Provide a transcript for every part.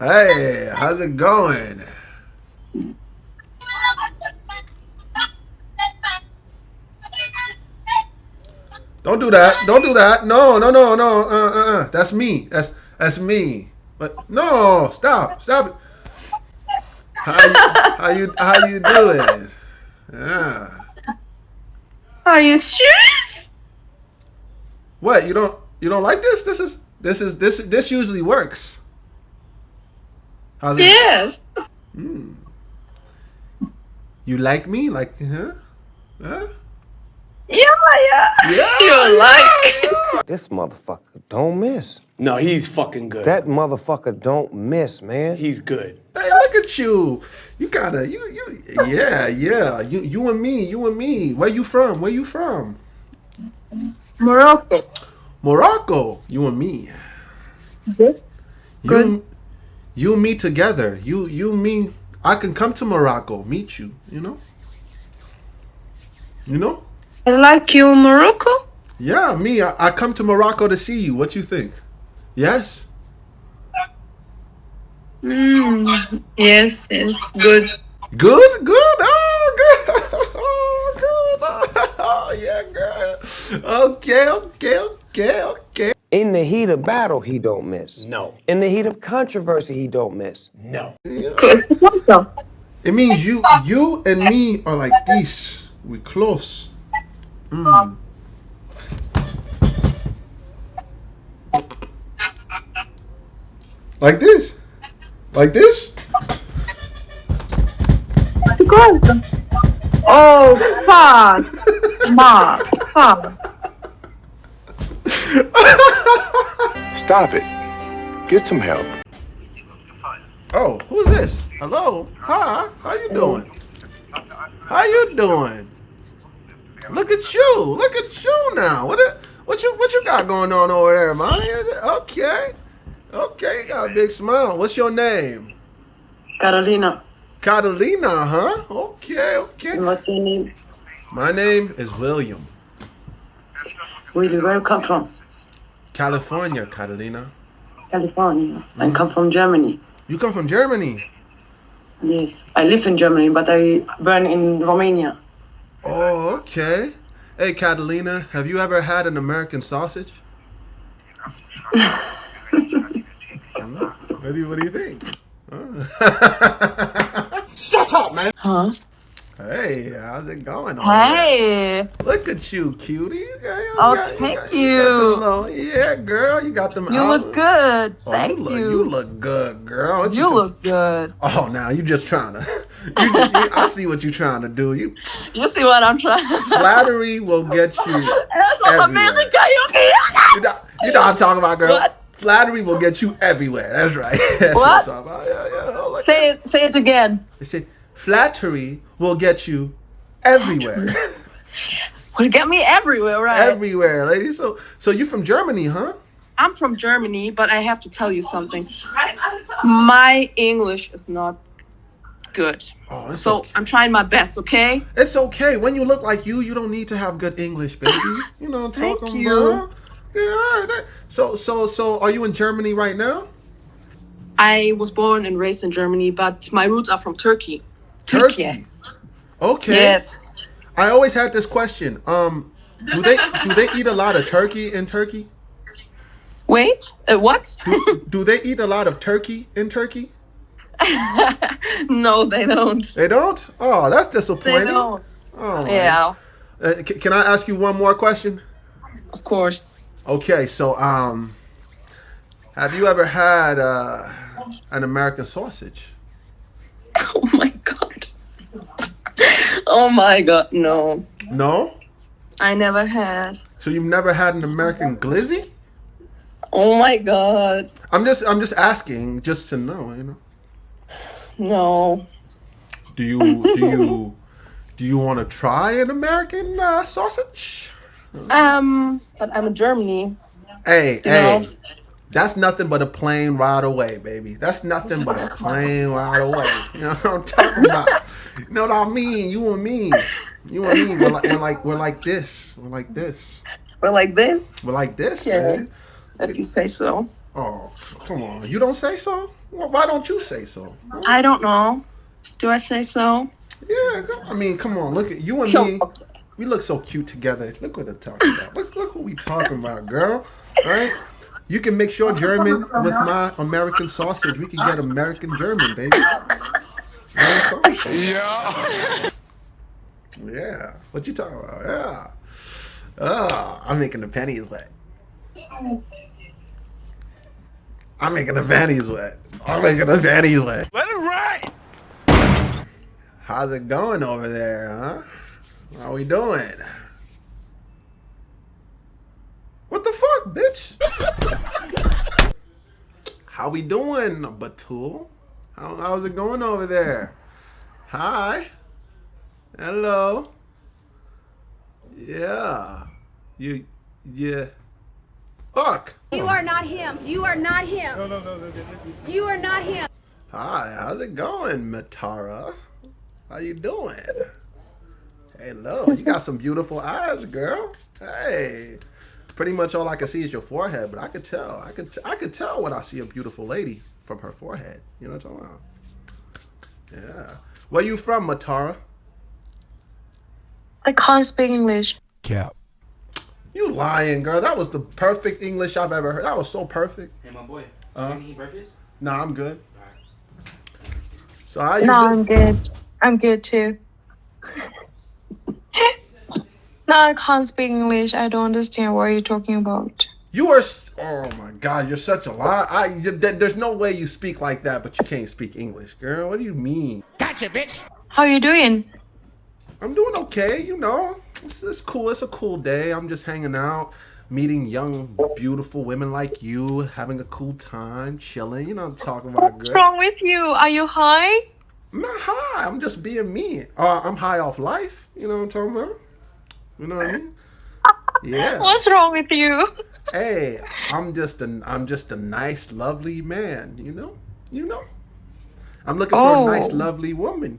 Hey, how's it going? Don't do that. Don't do that. No, no, no, no. That's me. That's me. But no, stop. Stop it. How you doing? Yeah. Are you serious? What, you don't like this? This usually works. How's it? Yes. Hmm. You like me? Like, huh? Huh? Yeah, yeah. Yeah, You yeah, like. yeah. This motherfucker don't miss. No, he's fucking good. That motherfucker don't miss, man. He's good. Hey, look at you. You gotta yeah, yeah. You and me. Where you from? Where you from? Morocco. Morocco. You and me. Good. Good. You you and me together. You and me. I can come to Morocco, meet you. You know. You know. I like you, Morocco. Yeah, me. I come to Morocco to see you. What you think? Yes. Yes, yes. Good. Good. Good. Oh, good. Oh, good. Oh, yeah, girl. Okay. Okay. Okay. Okay. In the heat of battle, he don't miss. No. In the heat of controversy, he don't miss. No. Good. Morocco. It means you and me are like this. We close. Mm. Like this. Like this. Good. Oh, fuck. Ma. Fuck. Stop it. Get some help. Oh, who's this? Hello. Hi. How you doing? How you doing? Look at you. Look at you now. What you got going on over there, man? Okay. Okay, you got a big smile. What's your name? Carolina, Catalina, huh? Okay, okay. what's your name? My name is William. Willie, where you come from? California, Catalina. California. I come from Germany. You come from Germany. Yes, I live in Germany, but I born in Romania. Oh, okay. Hey, Catalina, have you ever had an American sausage? What do you think? Huh? Huh? Hey, how's it going over there? Hey. Look at you, cutie. Oh, thank you. Yeah, girl, you got them You out. look good. Oh, Thank you look good, girl. What You look good. Oh, now you just trying to. I see what you're trying to do. You You see what I'm trying? flattery will get you. Eso everywhere. también le cayó. You know what I'm talking about, girl. What? Flattery will get you everywhere. That's right. That's What? I'm talking about. Yeah. Oh, look. Say it again. They say flattery will get you everywhere. Will get me everywhere, right? Everywhere, lady. So you from Germany, huh? I'm from Germany, but I have to tell you something. My English is not good. Oh, it's So okay. I'm trying my best, okay? It's okay. When you look like you don't need to have good English, baby. You know what I'm Thank talking you. about? Yeah. So are you in Germany right now? I was born and raised in Germany, but my roots are from Turkey. Turkey. Okay. Yes. I always had this question. Do they eat a lot of turkey in Turkey? Wait, what? Do they eat a lot of turkey in Turkey? No, they don't. They don't? Oh, that's They disappointing. don't. Oh, my. Yeah, Can I ask you one more question? of course. Okay, so have you ever had an American sausage? Oh my god. Oh my god, no. No? I never had. So you've never had an American glizzy? Oh my god. I'm just asking just to know. No. Do you want to try an American sausage? But I'm in Germany. Hey, You know? that's nothing but a plane ride away, baby. That's nothing but a plane ride away. You know what I'm talking about? You know what I mean? You and me, we're like this. We're like this. We're like this. We're like this, Yeah. baby. If you say so. Oh, come on. You don't say so? Well, why don't you say so? I don't know. Do I say so? Yeah, I mean, come on. Look at you and So, me. We look so cute together. Look what I'm talking about. Look what we talking about, girl. Right? You can mix your German with my American sausage. We can get American German, baby. Yeah. Yeah. What you talking about? Yeah. Oh, I'm making the pennies wet. I'm making the panties wet. I'm making the panties wet. Let it rain! How's it going over there, huh? How we doing? What the fuck, bitch? How we doing, Batul? How's it going over there? Hi. Hello. Yeah. Yeah. Fuck. You are not him. You are not him. No. You are not him. Hi, how's it going, Matara? How you doing? Hey, Lo, you got some beautiful eyes, girl. Hey. Pretty much all I can see is your forehead, but I could tell. I could tell when I see a beautiful lady from her forehead. You know what I'm talking about? Yeah. Where you from, Matara? I can't speak English. Cap. You lying, girl. That was the perfect English I've ever heard. That was so perfect. Hey, my boy. Can you eat breakfast? Nah, I'm good. So how you No, doing? I'm good. I'm good too. No, I can't speak English. I don't understand what you're talking about. You are. Oh my God, you're such a lie. There's no way you speak like that, but you can't speak English, girl. What do you mean? Gotcha, bitch. How you doing? I'm doing okay. You know, it's cool. It's a cool day. I'm just hanging out, meeting young, beautiful women like you, having a cool time, chilling. You know what I'm talking about, What's girl. wrong with you? Are you high? I'm not high. I'm just being me. I'm high off life. You know what I'm talking about? You know what I mean? Yeah. What's wrong with you? Hey, I'm just a nice, lovely man. You know. I'm looking for a nice, lovely woman.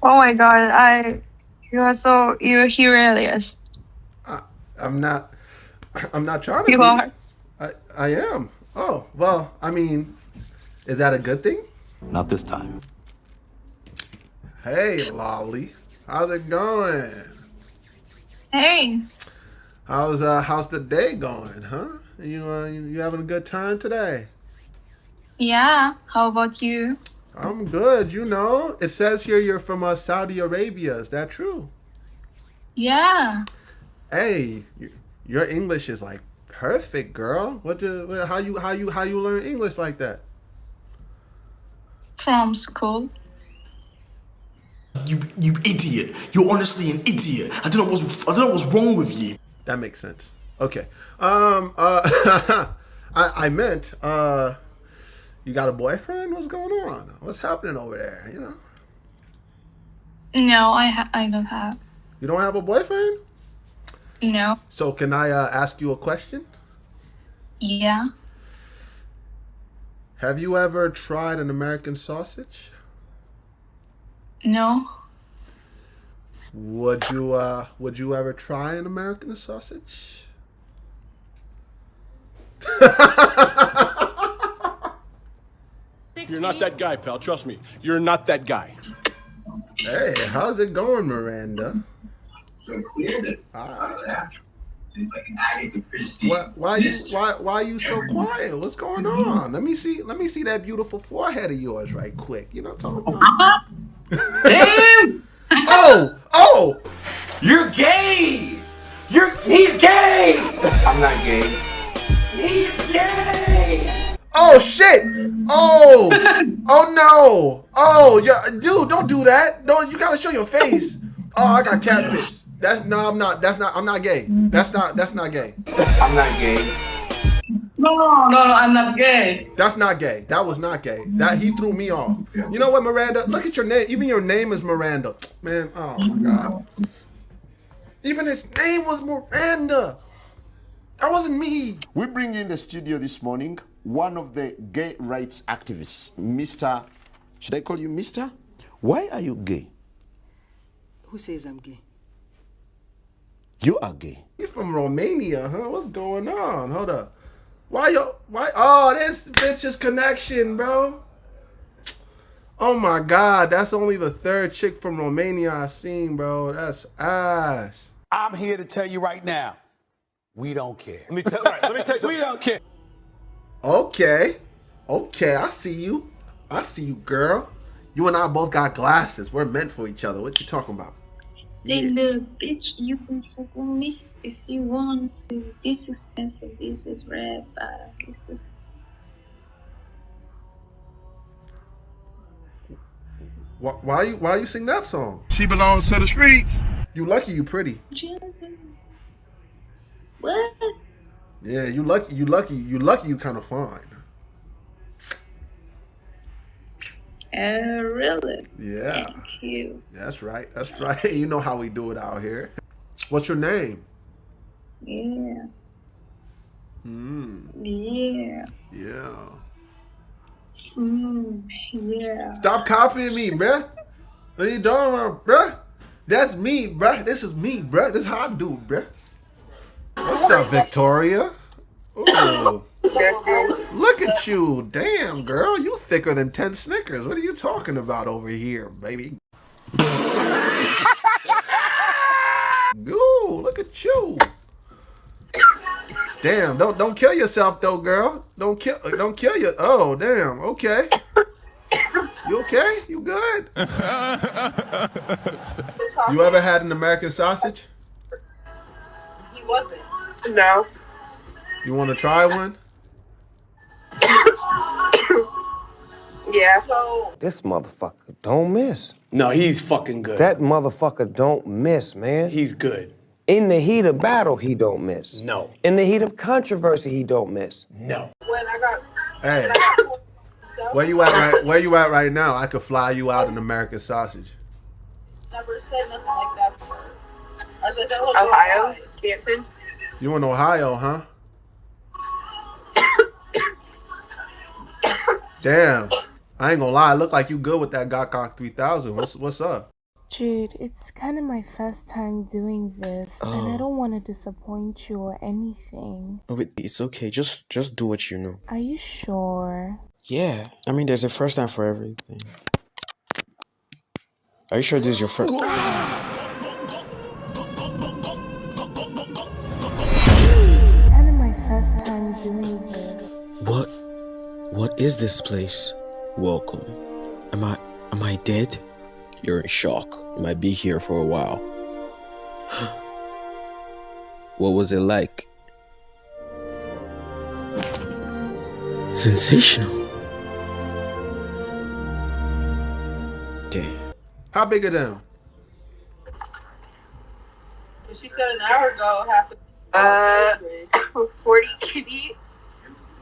Oh my god, you're hilarious. I'm not trying to You be. are. I am. Oh, well, I mean, is that a good thing? Not this time. Hey, Lolly. How's it going? Hey. How's the day going, huh? You having a good time today? Yeah. How about you? I'm good, you know. It says here you're from Saudi Arabia. Is that true? Yeah. Hey, your English is like perfect, girl. How you learn English like that? From school. You idiot! You're honestly an idiot. I don't know what's wrong with you. That makes sense. Okay. I meant you got a boyfriend? What's going on? What's happening over there? You know. No, I don't have. You don't have a boyfriend? No. So can I ask you a question? Yeah. Have you ever tried an American sausage? No. Would you ever try an American sausage? You're not that guy, pal. Trust me. You're not that guy. Hey, how's it going, Miranda? Why you so quiet? What's going on? Let me see that beautiful forehead of yours right quick. You know what I'm talking about? Damn! Oh! You're gay! He's gay! I'm not gay. He's gay! Oh shit! Oh no! Oh yeah, dude, don't do that. You gotta show your face. Oh, I got catfish. I'm not gay. That's not gay. I'm not gay. No, I'm not gay. That's not gay. That was not gay. He threw me off. You know what, Miranda? Look at your name. Even your name is Miranda. Man, oh my God. Even his name was Miranda. That wasn't me. We bring in the studio this morning one of the gay rights activists, Mr. Should I call you Mr.? Why are you gay? Who says I'm gay? You are gay. You from Romania, huh? What's going on? Hold up. Why? Oh, this bitch's connection, bro. Oh my God, that's only the third chick from Romania I seen, bro. That's ass. I'm here to tell you right now, we don't care. Let me tell you We don't care. Okay. Okay, I see you. I see you, girl. You and I both got glasses. We're meant for each other. What you talking about? Say, look, bitch, you can fuck with me if you want to. This is expensive. This is red bottom. This is. Why you sing that song? She belongs to the streets. You lucky you pretty. What? Yeah, you lucky you kind of fine. Really? Yeah. Thank you. That's right. You know how we do it out here. What's your name? Yeah. Yeah. Yeah. Stop copying me, bruh. What are you doing, bruh? That's me, bruh. This is me, bruh. This is how I do, bruh. What's up, Victoria? Ooh. Look at you. Damn, girl. You thicker than 10 Snickers. What are you talking about over here, baby? Ooh, look at you. Damn, don't kill yourself though, girl. Don't kill you. Oh, damn. Okay. You okay? You good? You ever had an American sausage? He wasn't. No. You want to try one? Yeah. This motherfucker don't miss. No, he's fucking good. That motherfucker don't miss, man. He's good. In the heat of battle, he don't miss. No. In the heat of controversy, he don't miss. No. When I got. Hey, where you at right now? I could fly you out an American sausage. Never said nothing like that. I said that was Ohio, Canton. You in Ohio, huh? Damn. I ain't gonna lie, I look like you good with that Gakok 3000. What's up? Jude, it's kind of my first time doing this, and I don't want to disappoint you or anything. Oh, it's okay. Just do what you know. Are you sure? Yeah. I mean, there's a first time for everything. Are you sure this is your first? Kind of my first time doing this. What is this place? Welcome. Am I dead? You're in shock. You might be here for a while. What was it like? Sensational. Damn. How big are them? She said an hour ago, 40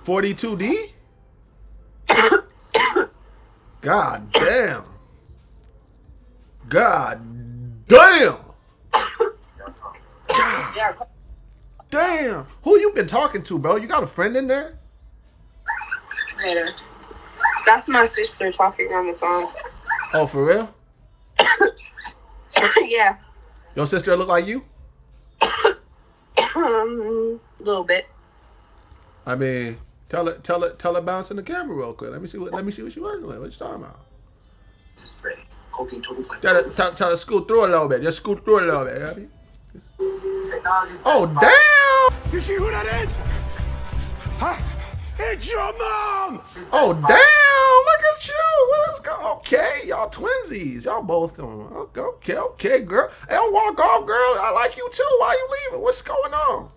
42D? God damn. God damn. God damn. Who you been talking to, bro? You got a friend in there? Later. That's my sister talking on the phone. Oh, for real? Yeah. Your sister look like you? A little bit. I mean, tell it bounce in the camera real quick. Let me see what she working with. What you talking about? Tell her scoot through a little bit. Just scoot through a little bit. Happy? Oh damn! You see who that is? Huh? It's your mom! Oh damn! Look at you! Let's go. Okay, y'all twinsies. Y'all both on. Okay, girl. Hey, don't walk off, girl. I like you too. Why you leaving? What's going on?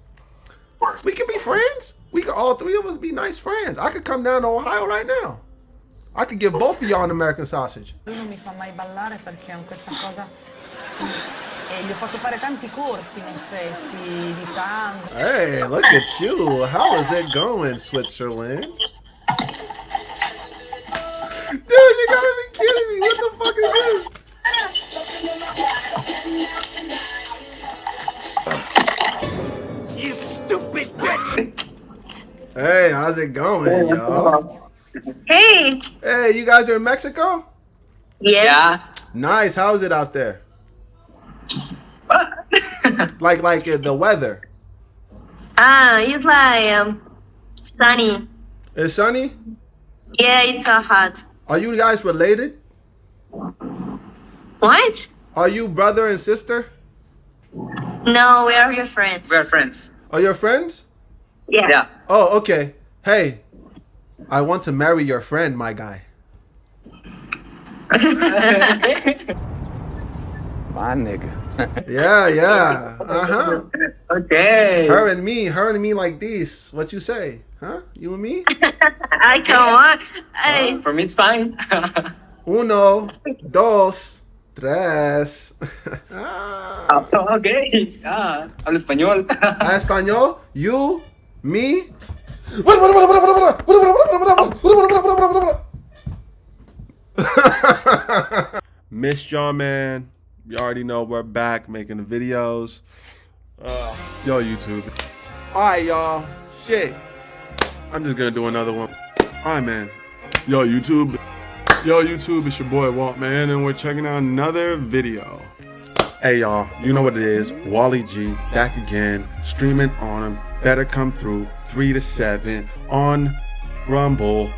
We can be friends. We could all three of us be nice friends. I could come down to Ohio right now. I could give both of y'all an American sausage. Lui non mi fa mai ballare perché ho questa cosa e gli ho fatto fare tanti corsi in effetti di tango. Hey, look at you. How is it going, Switzerland? Dude, you gotta be kidding me. What the fuck is this? You stupid bitch! Hey, how's it going, y'all? Hey. Hey, you guys are in Mexico? Yes. Nice. How is it out there? like the weather. It's like sunny. It's sunny? Yeah, it's so hot. Are you guys related? What? Are you brother and sister? No, we are your friends. We are friends. Are your friends? Yes. Yeah. Oh, okay. Hey, I want to marry your friend, my guy. My nigga. Yeah. Uh-huh. Okay. Her and me like this. What you say? Huh? You and me? I come on. Hey. For me, it's fine. Uno, dos, tres. Okay. Hablo español. Español, you, me. Miss y'all, man. You already know we're back making the videos. Yo, YouTube. Alright, y'all. Shit. I'm just gonna do another one. Alright, man. Yo, YouTube. It's your boy Walt, man, and we're checking out another video. Hey, y'all. You know what it is. Wally G back again. Streaming on him. Better come through 3 to 7 on Rumble.